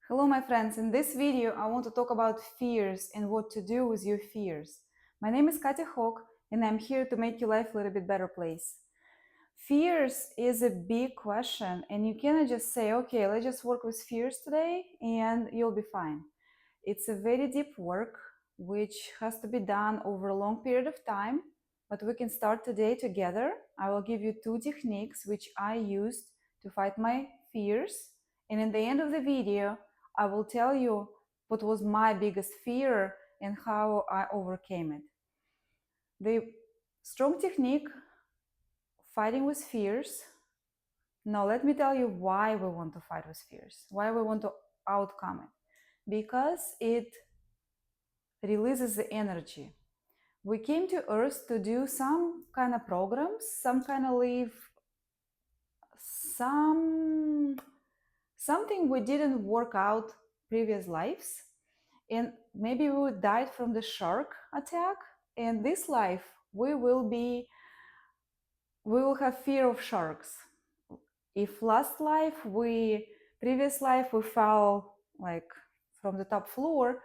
Hello my friends, in this video I want to talk about fears and what to do with your fears. My name is Katya Hawk and I'm here to make your life a little bit better place. Fears is a big question and you cannot just say, okay, let's just work with fears today and you'll be fine. It's a very deep work which has to be done over a long period of time, but we can start today together. I will give you two techniques which I used to fight my fears, and in the end of the video I will tell you what was my biggest fear and how I overcame it. The strong technique fighting with fears. Now let me tell you why we want to fight with fears, why we want to outcome it. Because it releases the energy. We came to Earth to do some kind of programs, some kind of live, something we didn't work out previous lives, and maybe we died from the shark attack. And this life, we will have fear of sharks. If previous life, we fell like from the top floor,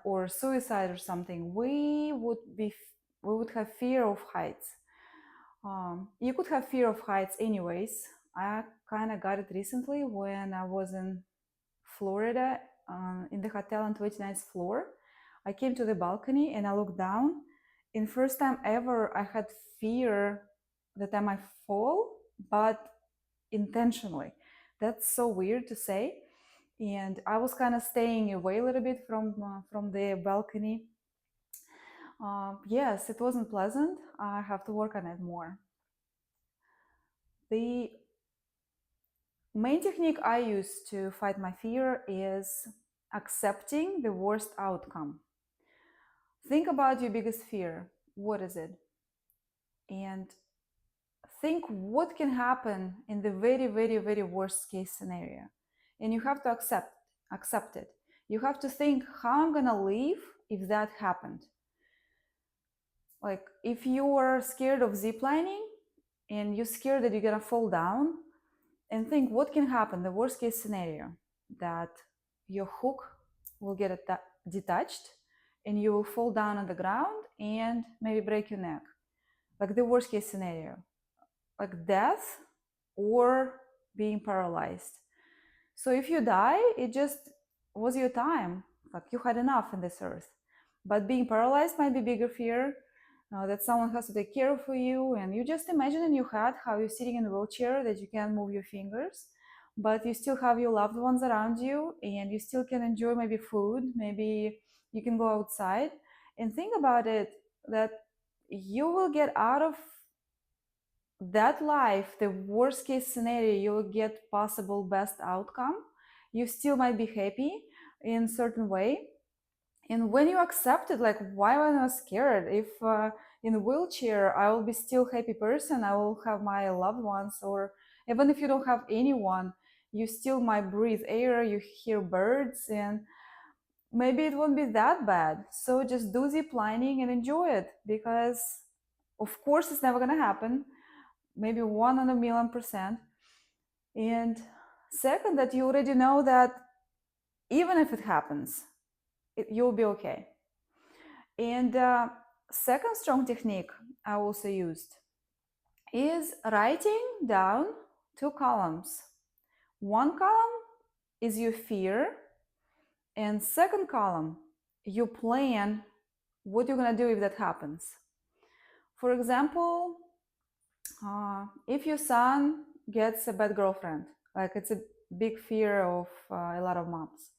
or suicide or something, we would have fear of heights. You could have fear of heights anyways. I kind of got it recently when I was in Florida, in the hotel on 29th floor. I came to the balcony and I looked down, and first time ever I had fear that I might fall, but intentionally. That's so weird to say. And I was kind of staying away a little bit from the balcony. Yes, it wasn't pleasant. I have to work on it more. The main technique I use to fight my fear is accepting the worst outcome. Think about your biggest fear. What is it? And think what can happen in the very, very, very worst case scenario. And you have to accept it. You have to think how I'm gonna live if that happened. Like if you are scared of ziplining and you're scared that you're gonna fall down, and think what can happen, the worst case scenario, that your hook will get detached and you will fall down on the ground and maybe break your neck. Like the worst case scenario, like death or being paralyzed. So if you die, it just was your time. Like you had enough in this earth. But being paralyzed might be bigger fear, that someone has to take care of you, and you just imagine in your head how you're sitting in a wheelchair, that you can't move your fingers, but you still have your loved ones around you, and you still can enjoy maybe food, maybe you can go outside. And think about it, that you will get out of that life, the worst case scenario, you will get possible best outcome. You still might be happy in certain way. And when you accept it, like, why am I scared? If in a wheelchair I will be still happy person, I will have my loved ones, or even if you don't have anyone, you still might breathe air, you hear birds, and maybe it won't be that bad. So just do zip lining and enjoy it, because of course it's never gonna happen, maybe 100,000,000%. And second, that you already know that even if it happens, you'll be okay. And second strong technique I also used is writing down two columns. One column is your fear, and second column, you plan what you're gonna do if that happens. For example, if your son gets a bad girlfriend, like it's a big fear of a lot of moms.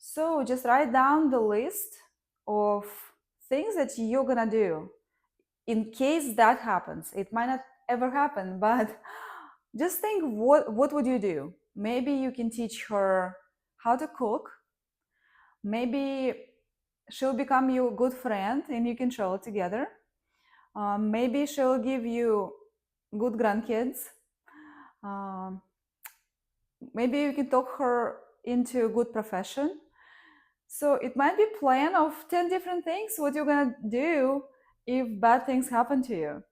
So just write down the list of things that you're gonna do in case that happens. It might not ever happen, but just think what would you do? Maybe you can teach her how to cook. Maybe she'll become your good friend and you can travel together. Maybe she'll give you good grandkids. Maybe you can talk her into a good profession. So it might be a plan of 10 different things what you're gonna do if bad things happen to you.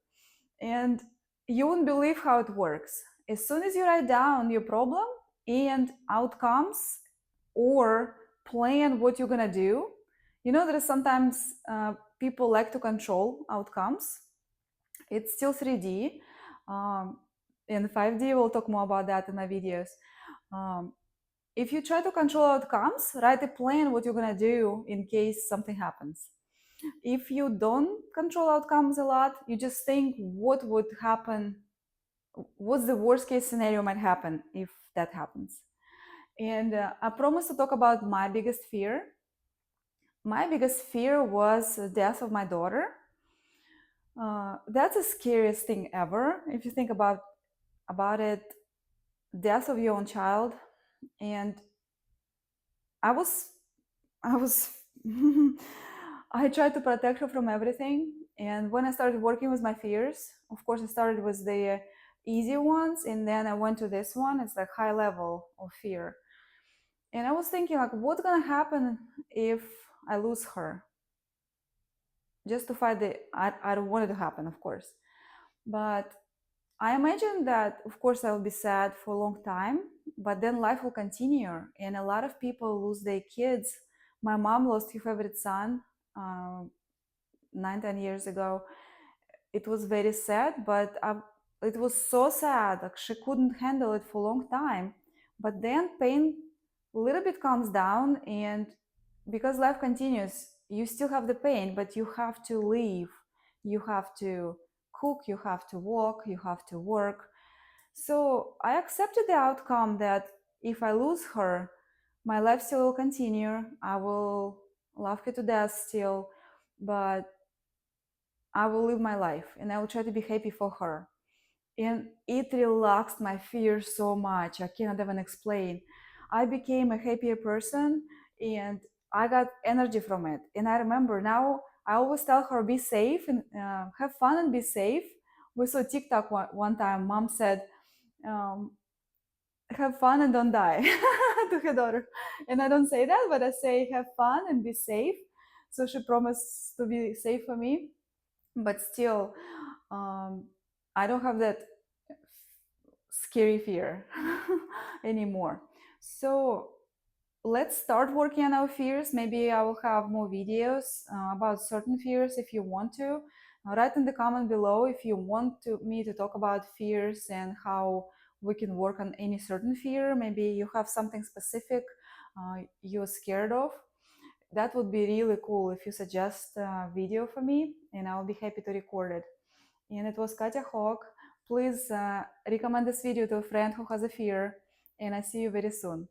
And you wouldn't believe how it works. As soon as you write down your problem and outcomes, or plan what you're gonna do. You know, there is sometimes people like to control outcomes. It's still 3D. Um, in 5D, we'll talk more about that in my videos. Um, if you try to control outcomes, write a plan what you're gonna do in case something happens. If you don't control outcomes a lot, you just think what would happen, what's the worst case scenario might happen if that happens. And I promise to talk about my biggest fear. My biggest fear was the death of my daughter. That's the scariest thing ever if you think about it. Death of your own child. And I was I was I tried to protect her from everything. And when I started working with my fears, of course, I started with the easy ones, and then I went to this one. It's like high level of fear. And I was thinking, like, what's gonna happen if I lose her? Just to fight the, I don't want it to happen, of course. But I imagine that, of course, I will be sad for a long time, but then life will continue. And a lot of people lose their kids. My mom lost her favorite son uh, 9, 10 years ago. It was very sad, but it was so sad. Like she couldn't handle it for a long time. But then pain a little bit calms down, and because life continues, you still have the pain, but you have to live. You have to cook, you have to walk, you have to work. So I accepted the outcome that if I lose her, my life still will continue. I will love her to death still, but I will live my life and I will try to be happy for her. And it relaxed my fear so much. I cannot even explain. I became a happier person and I got energy from it. And I remember now I always tell her, be safe and have fun and be safe. We saw TikTok one time. Mom said, um, have fun and don't die to her daughter. And I don't say that, but I say, have fun and be safe. So she promised to be safe for me. But still, um, I don't have that scary fear anymore. So let's start working on our fears. Maybe I will have more videos about certain fears if you want to. Write in the comment below if you want me to talk about fears and how we can work on any certain fear. Maybe you have something specific you're scared of. That would be really cool if you suggest a video for me, and I'll be happy to record it. And it was Katya Hawk. Please recommend this video to a friend who has a fear, and I see you very soon.